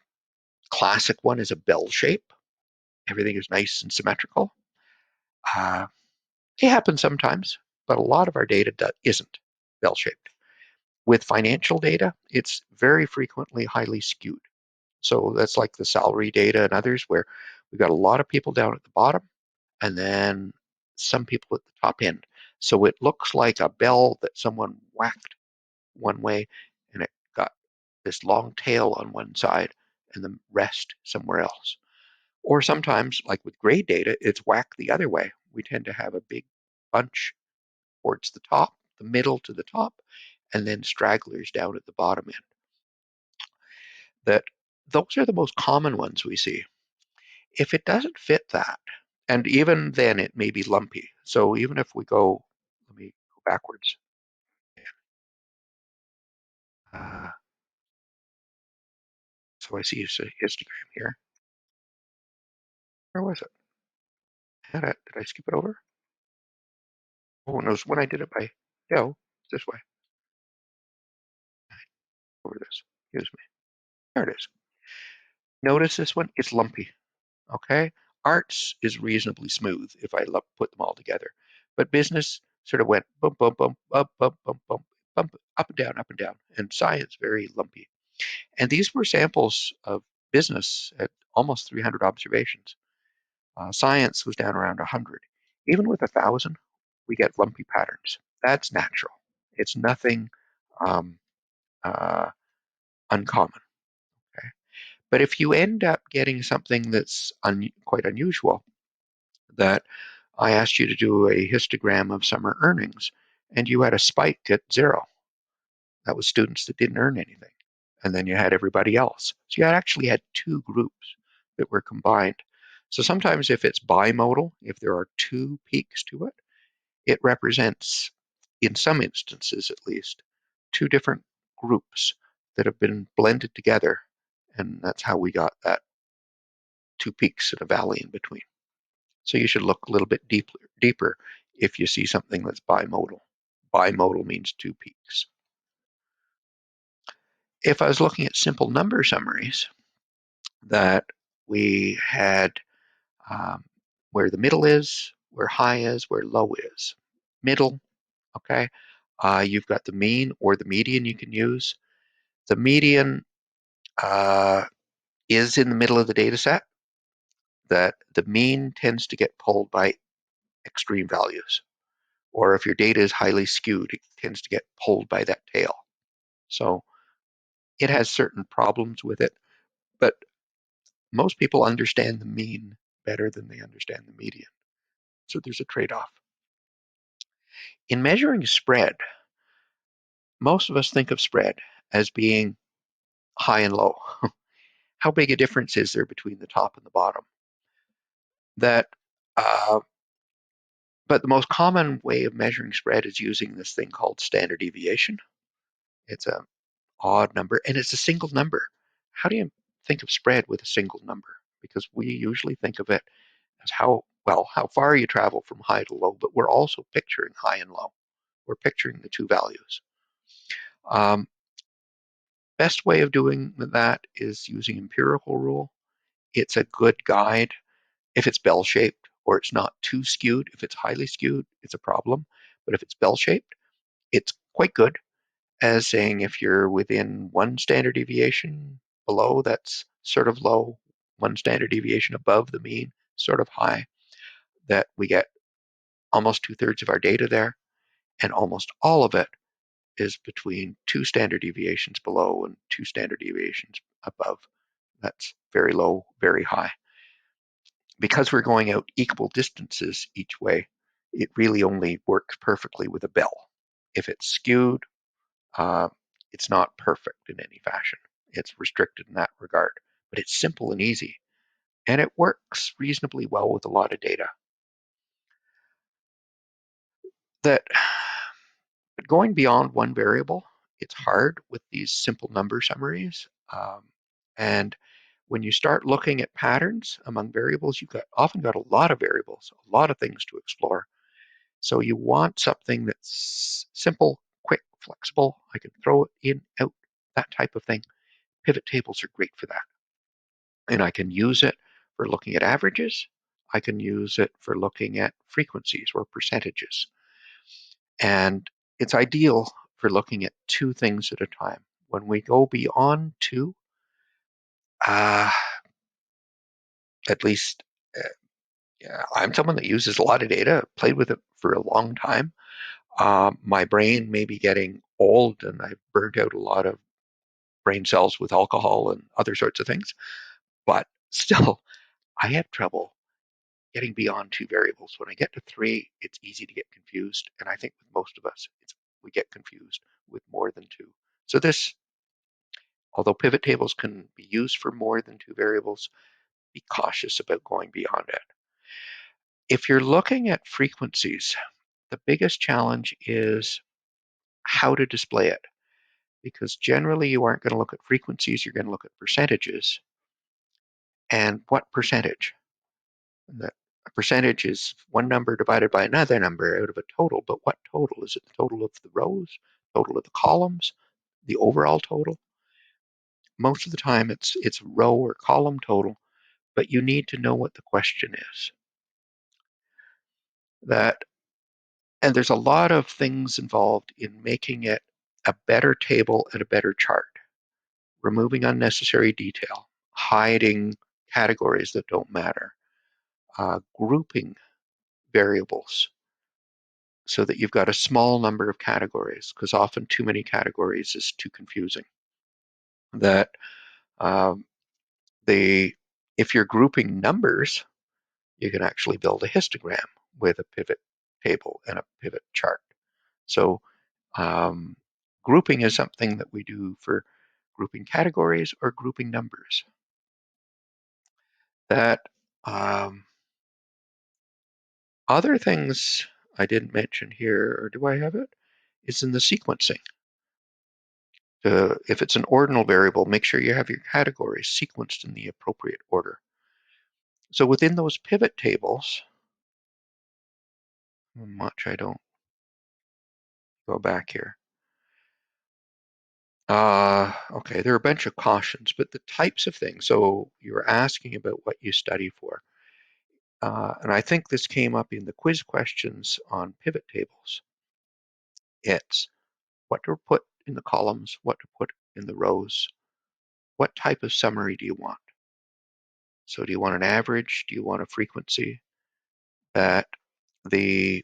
Classic one is a bell shape. Everything is nice and symmetrical. Uh, it happens sometimes, but a lot of our data isn't bell shaped. With financial data, it's very frequently highly skewed. So that's like the salary data and others where we've got a lot of people down at the bottom and then some people at the top end. So it looks like a bell that someone whacked one way and it got this long tail on one side and the rest somewhere else. Or sometimes, like with grade data, it's whacked the other way. We tend to have a big bunch towards the top, the middle to the top, and then stragglers down at the bottom end. That those are the most common ones we see. If it doesn't fit that, and even then it may be lumpy. So even if we go, let me go backwards. Uh, so I see a histogram here. Where was it? Did I skip it over? Oh, no, when I did it by, no, this way, over this. Excuse me. There it is. Notice this one, it's lumpy, okay? Arts is reasonably smooth if I put them all together. But business sort of went bump, bump, bump, bump, bump, bump, bump, bump, up and down, up and down. And science, very lumpy. And these were samples of business at almost 300 observations. Science was down around 100. Even with 1,000, we get lumpy patterns. That's natural. It's nothing um, uh, uncommon. Okay? But if you end up getting something that's quite unusual, that I asked you to do a histogram of summer earnings, and you had a spike at 0, that was students that didn't earn anything. And then you had everybody else. So you actually had two groups that were combined. So sometimes if it's bimodal, if there are two peaks to it, it represents, in some instances at least, two different groups that have been blended together. And that's how we got that two peaks and a valley in between. So you should look a little bit deeper if you see something that's bimodal. Bimodal means two peaks. If I was looking at simple number summaries, that we had um, where the middle is, where high is, where low is. Middle, okay? You've got the mean or the median you can use. The median is in the middle of the data set. That the mean tends to get pulled by extreme values. Or if your data is highly skewed, it tends to get pulled by that tail. So it has certain problems with it, but most people understand the mean better than they understand the median. So there's a trade-off. In measuring spread, most of us think of spread as being high and low. How big a difference is there between the top and the bottom? That, uh, but the most common way of measuring spread is using this thing called standard deviation. It's an odd number, and it's a single number. How do you think of spread with a single number? Because we usually think of it as how far you travel from high to low, but we're also picturing high and low. We're picturing the two values. Um, Best way of doing that is using empirical rule. It's a good guide if it's bell-shaped or it's not too skewed. If it's highly skewed, it's a problem. But if it's bell-shaped, it's quite good as saying if you're within one standard deviation below, that's sort of low, one standard deviation above the mean, sort of high, that we get almost 2/3 of our data there, and almost all of it is between two standard deviations below and two standard deviations above. That's very low, very high. Because we're going out equal distances each way, it really only works perfectly with a bell. If it's skewed, uh, it's not perfect in any fashion. It's restricted in that regard, but it's simple and easy, and it works reasonably well with a lot of data. that going beyond one variable, it's hard with these simple number summaries. And when you start looking at patterns among variables, you've often got a lot of variables, a lot of things to explore. So you want something that's simple, quick, flexible. I can throw it in, out, that type of thing. Pivot tables are great for that. And I can use it for looking at averages. I can use it for looking at frequencies or percentages. And it's ideal for looking at two things at a time. When we go beyond two, uh, at least yeah, I'm someone that uses a lot of data, played with it for a long time. My brain may be getting old and I've burned out a lot of brain cells with alcohol and other sorts of things, but still, I have trouble getting beyond two variables. When I get to three, it's easy to get confused. And I think with most of us, we get confused with more than two. So this, although pivot tables can be used for more than two variables, be cautious about going beyond it. If you're looking at frequencies, the biggest challenge is how to display it. Because generally you aren't going to look at frequencies, you're going to look at percentages. And what percentage? A percentage is one number divided by another number out of a total, but what total? Is it the total of the rows, total of the columns, the overall total? Most of the time it's row or column total, but you need to know what the question is. And there's a lot of things involved in making it a better table and a better chart. Removing unnecessary detail, hiding categories that don't matter, grouping variables so that you've got a small number of categories, because often too many categories is too confusing. That um, if you're grouping numbers, you can actually build a histogram with a pivot table and a pivot chart. So grouping is something that we do for grouping categories or grouping numbers. That other things I didn't mention here, or do I have it? Is in the sequencing. If it's an ordinal variable, make sure you have your categories sequenced in the appropriate order. So within those pivot tables, much I don't go back here. Okay, there are a bunch of cautions, but the types of things. So you're asking about what you study for. And I think this came up in the quiz questions on pivot tables. It's what to put in the columns, what to put in the rows, what type of summary do you want? So do you want an average? Do you want a frequency? That the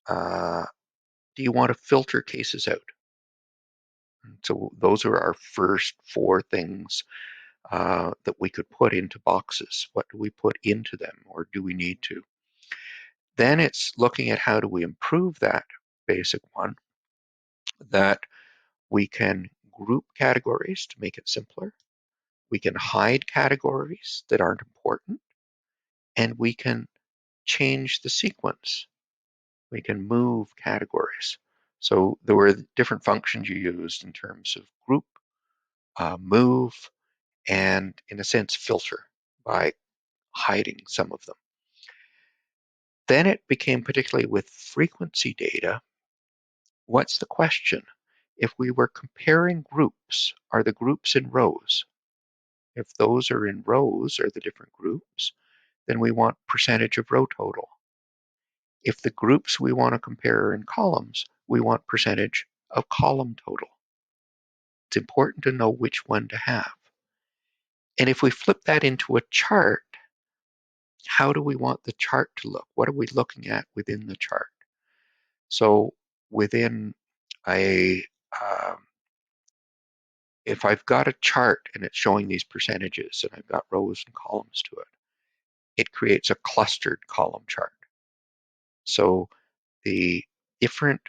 do you want to filter cases out? So those are our first four things that we could put into boxes. What do we put into them, or do we need to? Then it's looking at how do we improve that basic one, that we can group categories to make it simpler. We can hide categories that aren't important, and we can change the sequence. We can move categories. So there were different functions you used in terms of group, move, and in a sense filter by hiding some of them. Then it became, particularly with frequency data, what's the question? If we were comparing groups, are the groups in rows? If those are in rows, are the different groups, then we want percentage of row total. If the groups we want to compare are in columns, we want percentage of column total. It's important to know which one to have. And if we flip that into a chart, how do we want the chart to look? What are we looking at within the chart? So within if I've got a chart and it's showing these percentages and I've got rows and columns to it, it creates a clustered column chart. So the different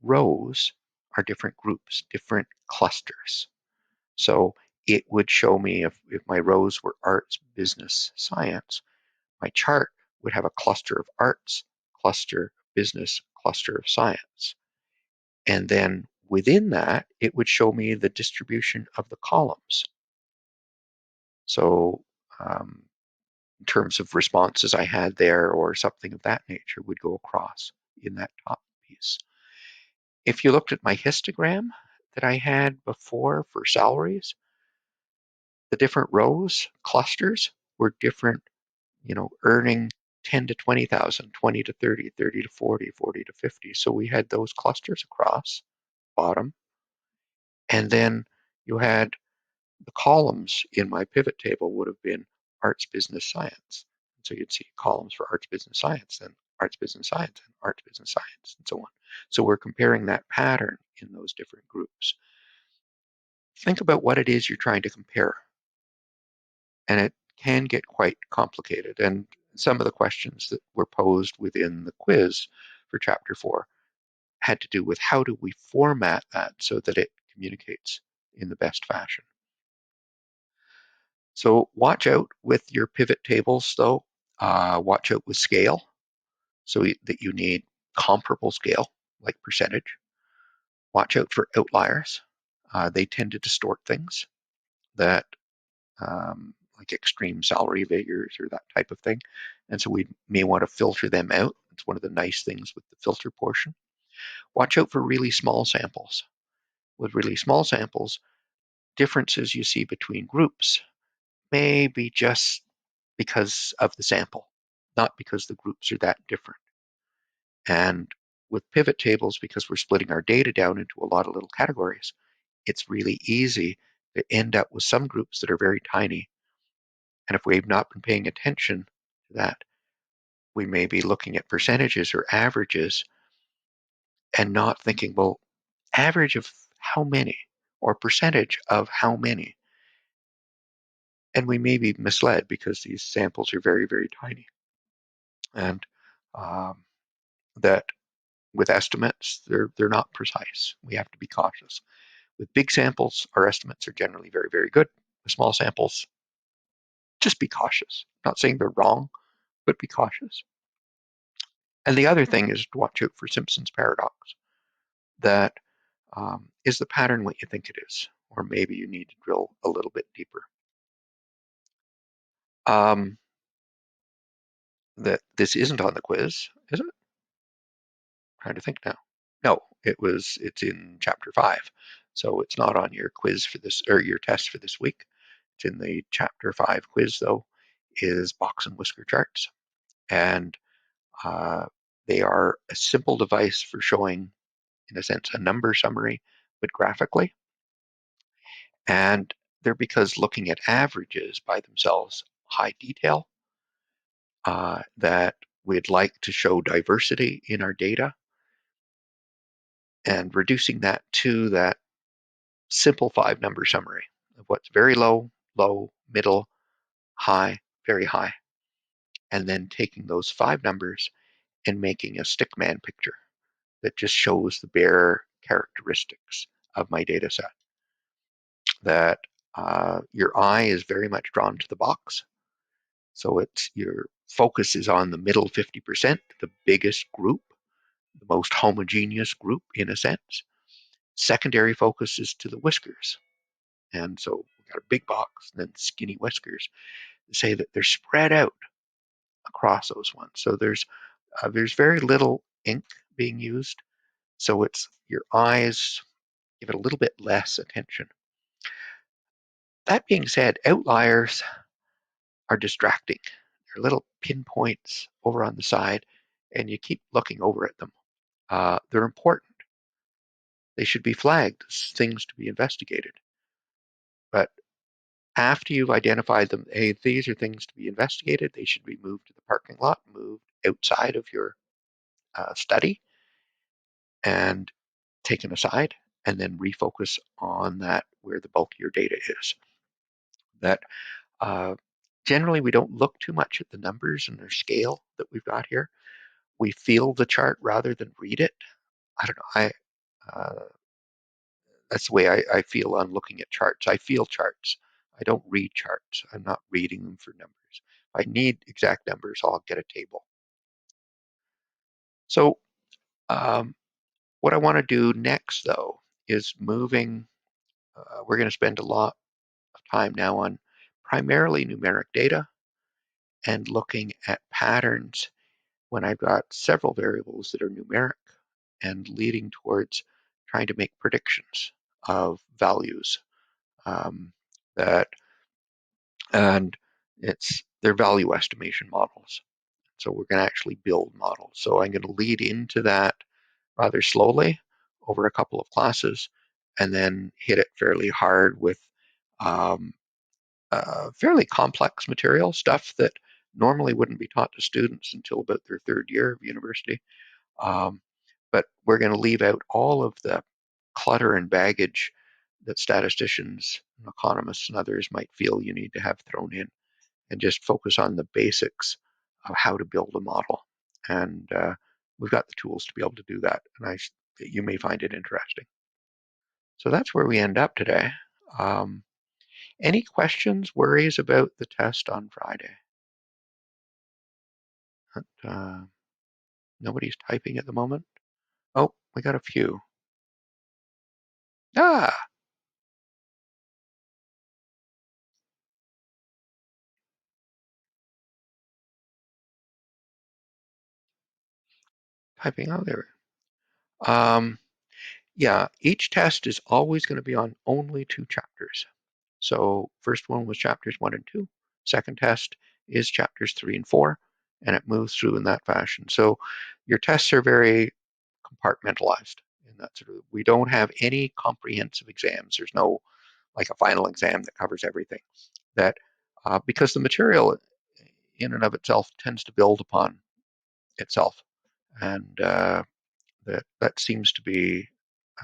rows are different groups, different clusters. So it would show me if my rows were arts, business, science, my chart would have a cluster of arts, cluster, business, cluster of science. And then within that, it would show me the distribution of the columns. So in terms of responses I had there or something of that nature would go across in that top piece. If you looked at my histogram that I had before for salaries, the different rows, clusters, were different, earning 10 to 20,000, 20 to 30, 30 to 40, 40 to 50. So we had those clusters across bottom. And then you had the columns in my pivot table would have been arts, business, science. So you'd see columns for arts, business, science, then arts, business, science, and arts, business, science, and so on. So we're comparing that pattern in those different groups. Think about what it is you're trying to compare. And it can get quite complicated. And some of the questions that were posed within the quiz for Chapter 4 had to do with how do we format that so that it communicates in the best fashion. So watch out with your pivot tables, though. Watch out with scale, so that you need comparable scale, like percentage. Watch out for outliers. They tend to distort things, that like extreme salary figures or that type of thing. And so we may want to filter them out. It's one of the nice things with the filter portion. Watch out for really small samples. With really small samples, differences you see between groups may be just because of the sample, not because the groups are that different. And with pivot tables, because we're splitting our data down into a lot of little categories, it's really easy to end up with some groups that are very tiny. And if we've not been paying attention to that, we may be looking at percentages or averages and not thinking, well, average of how many or percentage of how many. And we may be misled because these samples are very, very tiny. And that with estimates, they're not precise. We have to be cautious. With big samples, our estimates are generally very, very good. With small samples, just be cautious. I'm not saying they're wrong, but be cautious. And the other thing is to watch out for Simpson's paradox. That is the pattern what you think it is? Or maybe you need to drill a little bit deeper. That this isn't on the quiz, is it? I'm trying to think now. No, it's in chapter 5. So it's not on your quiz for this, or your test for this week. It's in the chapter 5 quiz, though, is box and whisker charts. And they are a simple device for showing, in a sense, a number summary, but graphically. And they're because looking at averages by themselves, high detail, that we'd like to show diversity in our data, and reducing that to that simple 5-number summary of what's very low, low, middle, high, very high, and then taking those 5 numbers and making a stickman picture that just shows the bare characteristics of my data set. That your eye is very much drawn to the box. So your focus is on the middle 50%, the biggest group, the most homogeneous group in a sense. Secondary focus is to the whiskers. And so we've got a big box and then skinny whiskers. Say that they're spread out across those ones. So there's very little ink being used. So it's your eyes give it a little bit less attention. That being said, outliers are distracting. They're little pinpoints over on the side, and you keep looking over at them. They're important. They should be flagged as things to be investigated. But after you've identified them, hey, these are things to be investigated, they should be moved to the parking lot, moved outside of your study, and taken aside, and then refocus on that where the bulk of your data is. That generally we don't look too much at the numbers and their scale that we've got here. We feel the chart rather than read it. I don't know. That's the way I feel on looking at charts. I feel charts. I don't read charts. I'm not reading them for numbers. If I need exact numbers, I'll get a table. So What I want to do next, though, is moving. We're going to spend a lot of time now on primarily numeric data and looking at patterns when I've got several variables that are numeric and leading towards trying to make predictions of values that and they're value estimation models. So we're going to actually build models. So I'm going to lead into that rather slowly over a couple of classes and then hit it fairly hard with um, fairly complex material, stuff that normally wouldn't be taught to students until about their third year of university. Um, but we're going to leave out all of the clutter and baggage that statisticians, economists, and others might feel you need to have thrown in and just focus on the basics of how to build a model. And we've got the tools to be able to do that. And you may find it interesting. So that's where we end up today. Um, any questions, worries about the test on Friday? Uh, Nobody's typing at the moment. Oh, we got a few. Ah, typing out there. Um, yeah, each test is always going to be on only 2 chapters. So first one was chapters 1 and 2. Second test is chapters 3 and 4, and it moves through in that fashion. So your tests are very compartmentalized in that sort of. We don't have any comprehensive exams. There's no like a final exam that covers everything. That because the material in and of itself tends to build upon itself, and that seems to be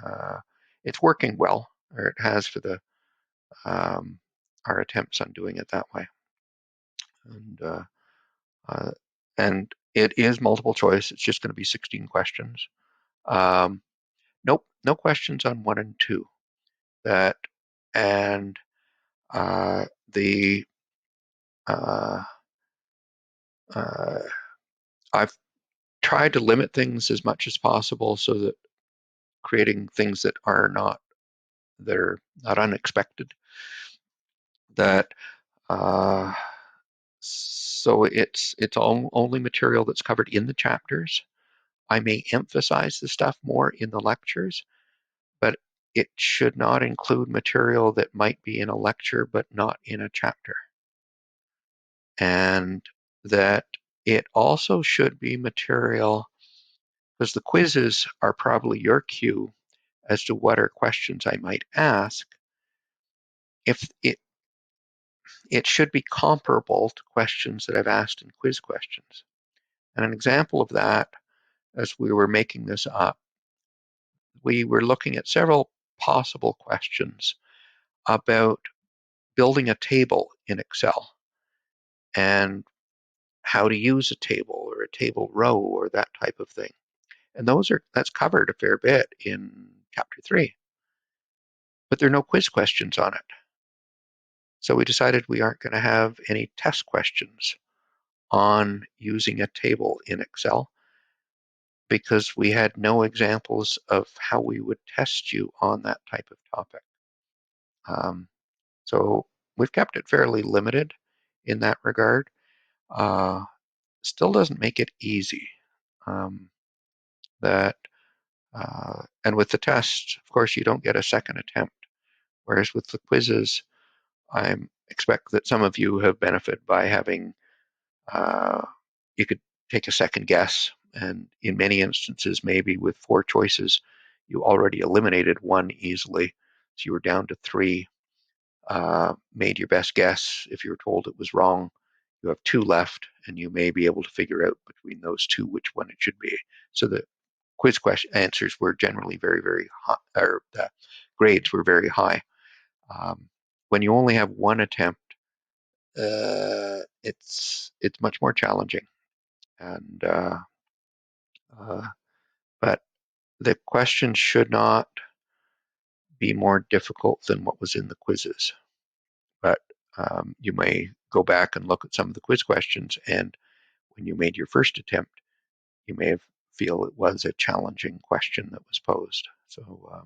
uh, it's working well, or it has for the um, our attempts on doing it that way. And uh, and it is multiple choice. It's just going to be 16 questions. Um, nope, no questions on 1 and 2. That and the uh, uh, I've tried to limit things as much as possible so that creating things that are not they're not unexpected. That uh, so it's only material that's covered in the chapters. I may emphasize the stuff more in the lectures, but it should not include material that might be in a lecture but not in a chapter. And that it also should be material, because the quizzes are probably your cue as to what are questions I might ask. If it should be comparable to questions that I've asked in quiz questions. And an example of that, as we were making this up, we were looking at several possible questions about building a table in Excel and how to use a table or a table row or that type of thing. And that's covered a fair bit in chapter 3, but there are no quiz questions on it. So we decided we aren't going to have any test questions on using a table in Excel because we had no examples of how we would test you on that type of topic. Um, so we've kept it fairly limited in that regard. Uh, Still doesn't make it easy. Um, that and with the test, of course, you don't get a second attempt. Whereas with the quizzes, I expect that some of you have benefited by having you could take a second guess, and in many instances, maybe with 4 choices, you already eliminated one easily, so you were down to 3. Made your best guess. If you were told it was wrong, you have 2 left, and you may be able to figure out between those 2 which one it should be. So the quiz question answers were generally very, very high, or the grades were very high. When you only have one attempt, it's much more challenging, and but the question should not be more difficult than what was in the quizzes. But you may go back and look at some of the quiz questions, and when you made your first attempt, you may have feel it was a challenging question that was posed. So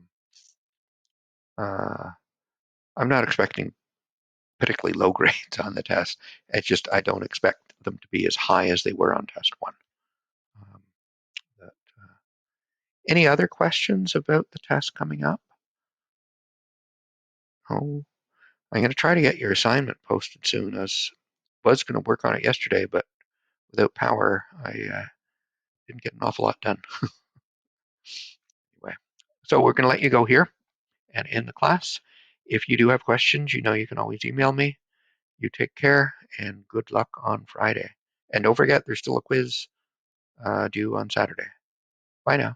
I'm not expecting particularly low grades on the test. It's just I don't expect them to be as high as they were on test one. Um, but, any other questions about the test coming up? Oh, I'm going to try to get your assignment posted soon. I was going to work on it yesterday, but without power, I didn't get an awful lot done. Anyway, so we're going to let you go here and end the class. If you do have questions, you know you can always email me. You take care and good luck on Friday. And don't forget, there's still a quiz due on Saturday. Bye now.